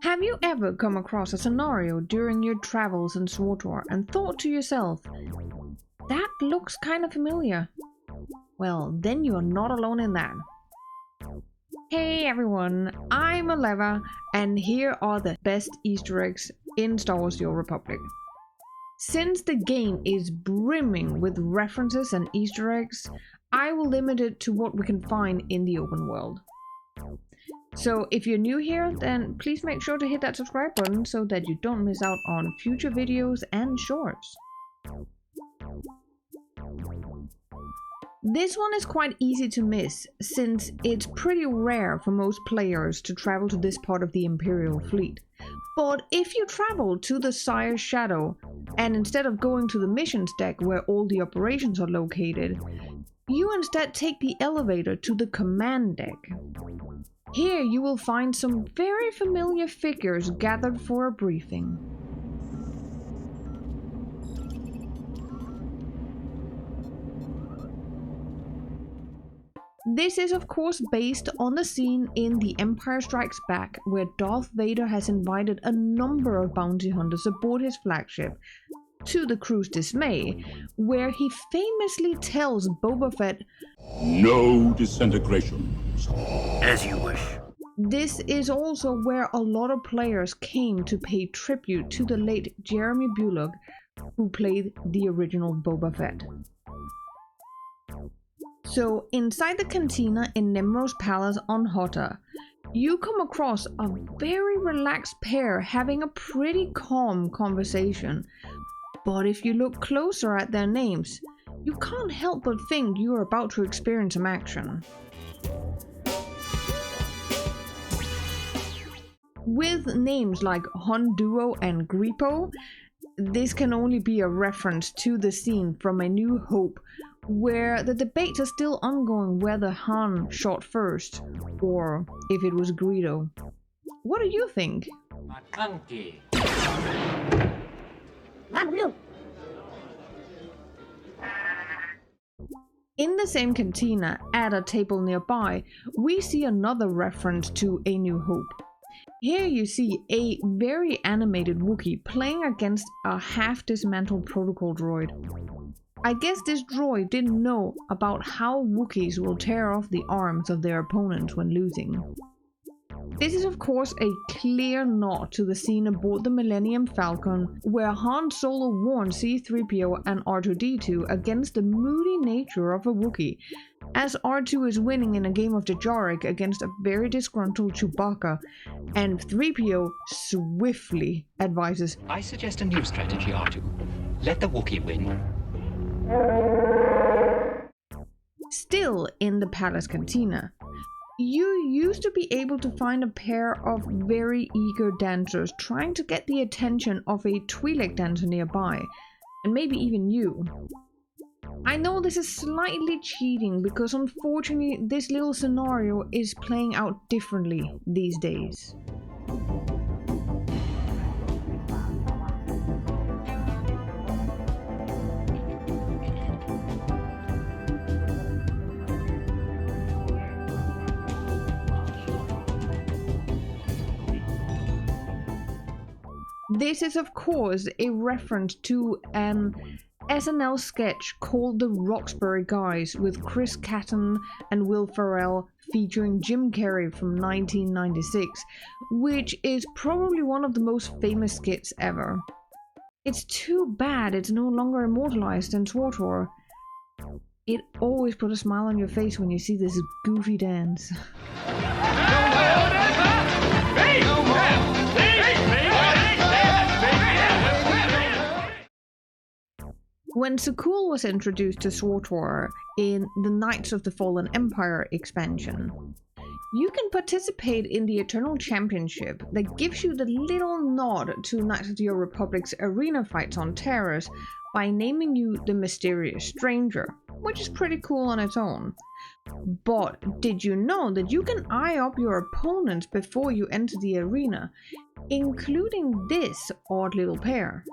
Have you ever come across a scenario during your travels in SWTOR and thought to yourself, that looks kind of familiar? Well, then you're not alone in that. Hey everyone, I'm Illeva, and here are the best Easter eggs in Star Wars: The Old Republic. Since the game is brimming with references and Easter eggs, I will limit it to what we can find in the open world. So if you're new here, then please make sure to hit that subscribe button so that you don't miss out on future videos and shorts. This one is quite easy to miss, since it's pretty rare for most players to travel to this part of the Imperial fleet. But if you travel to the Sire's Shadow, and instead of going to the missions deck where all the operations are located, you instead take the elevator to the command deck. Here you will find some very familiar figures gathered for a briefing. This is of course based on the scene in The Empire Strikes Back, where Darth Vader has invited a number of bounty hunters aboard his flagship, to the crew's dismay, where he famously tells Boba Fett, "No disintegrations." As you wish. This is also where a lot of players came to pay tribute to the late Jeremy Bulloch, who played the original Boba Fett. So inside the cantina in Nemro's palace on Hotta, you come across a very relaxed pair having a pretty calm conversation. But if you look closer at their names, you can't help but think you are about to experience some action. With names like Honduo and Gripo, this can only be a reference to the scene from A New Hope, where the debates are still ongoing whether Han shot first, or if it was Greedo. What do you think? In the same cantina, at a table nearby, we see another reference to A New Hope. Here you see a very animated Wookiee playing against a half-dismantled protocol droid. I guess this droid didn't know about how Wookiees will tear off the arms of their opponents when losing. This is of course a clear nod to the scene aboard the Millennium Falcon, where Han Solo warns C-3PO and R2-D2 against the moody nature of a Wookiee, as R2 is winning in a game of Dejaric against a very disgruntled Chewbacca, and 3PO swiftly advises, I suggest a new strategy, R2. Let the Wookiee win. Still in the palace cantina, you used to be able to find a pair of very eager dancers trying to get the attention of a Twi'lek dancer nearby, and maybe even you. I know this is slightly cheating because unfortunately this little scenario is playing out differently these days. This is of course a reference to an SNL sketch called The Roxbury Guys with Chris Kattan and Will Ferrell featuring Jim Carrey from 1996, which is probably one of the most famous skits ever. It's too bad it's no longer immortalized in SWTOR. It always puts a smile on your face when you see this goofy dance. When Sakul was introduced to SWTOR in the Knights of the Fallen Empire expansion, you can participate in the Eternal Championship that gives you the little nod to Knights of the Old Republic's arena fights on Terrace by naming you the Mysterious Stranger, which is pretty cool on its own. But did you know that you can eye up your opponents before you enter the arena, including this odd little pair?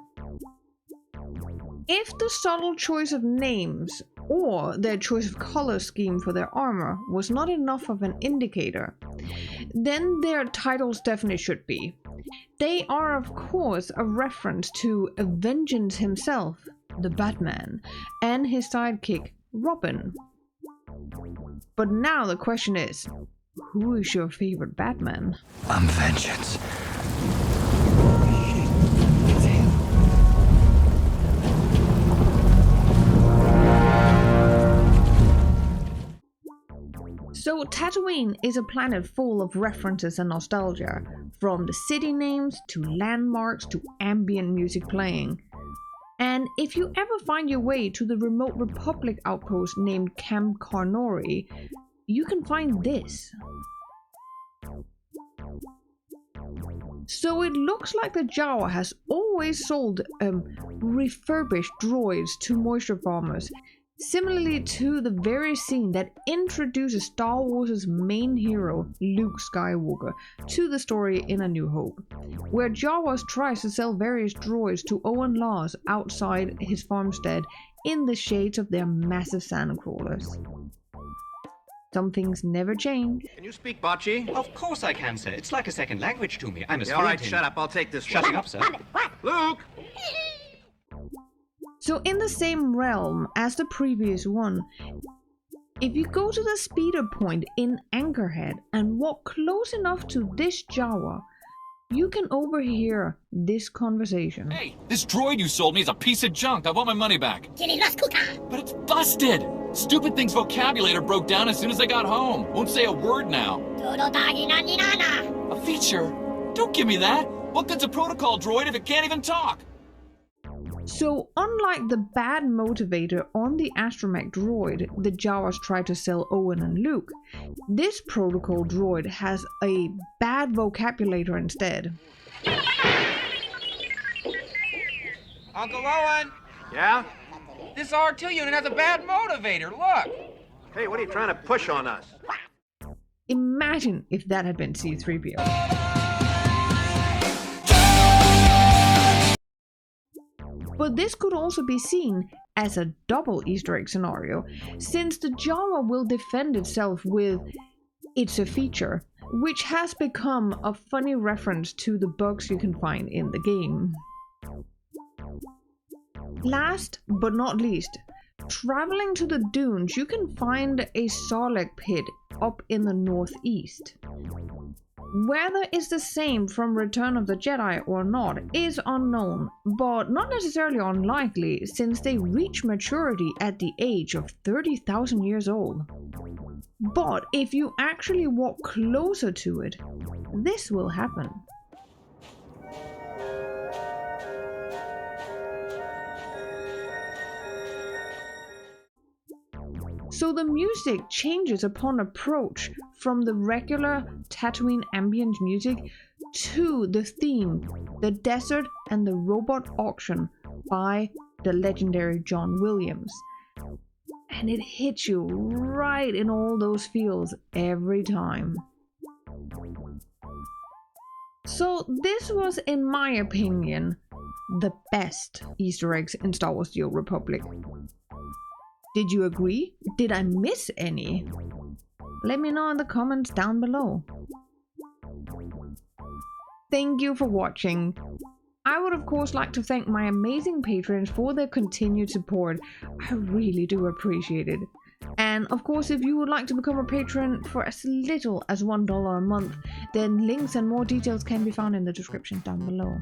If the subtle choice of names or their choice of color scheme for their armor was not enough of an indicator, then their titles definitely should be. They are of course a reference to Vengeance himself, the Batman, and his sidekick, Robin. But now the question is, who is your favorite Batman? I'm Vengeance. So Tatooine is a planet full of references and nostalgia, from the city names to landmarks to ambient music playing. And if you ever find your way to the remote Republic outpost named Camp Carnori, you can find this. So it looks like the Jawa has always sold refurbished droids to moisture farmers, similarly to the very scene that introduces Star Wars' main hero, Luke Skywalker, to the story in A New Hope, where Jawas tries to sell various droids to Owen Laws outside his farmstead in the shades of their massive sandcrawlers. Some things never change. Can you speak Bocce? Of course I can, sir. It's like a second language to me. I'm as All right, fluent in- shut up. I'll take this Shutting one. up, sir. Luke! So in the same realm as the previous one, if you go to the speeder point in Anchorhead and walk close enough to this Jawa, you can overhear this conversation. Hey, this droid you sold me is a piece of junk. I want my money back. But it's busted. Stupid thing's vocabulary broke down as soon as I got home. Won't say a word now. A feature? Don't give me that. What good's a protocol droid if it can't even talk? So unlike the bad Motivator on the astromech droid the Jawas try to sell Owen and Luke, this protocol droid has a bad vocabulary instead. Uncle Owen, Yeah? this R2 unit has a bad motivator, look! Hey, what are you trying to push on us? Imagine if that had been C-3PO. But this could also be seen as a double Easter egg scenario, since the Jawa will defend itself with "it's a feature," which has become a funny reference to the bugs you can find in the game. Last but not least, traveling to the dunes, you can find a Sarlacc Pit up in the northeast. Whether it's the same from Return of the Jedi or not is unknown, but not necessarily unlikely since they reach maturity at the age of 30,000 years old. But if you actually walk closer to it, this will happen. So the music changes upon approach from the regular Tatooine ambient music to the theme, the desert and the robot auction by the legendary John Williams. And it hits you right in all those feels every time. So this was, in my opinion, the best Easter eggs in Star Wars: The Old Republic. Did you agree? Did I miss any? Let me know in the comments down below. Thank you for watching. I would of course like to thank my amazing patrons for their continued support. I really do appreciate it. And of course, if you would like to become a patron for as little as $1 a month, then links and more details can be found in the description down below.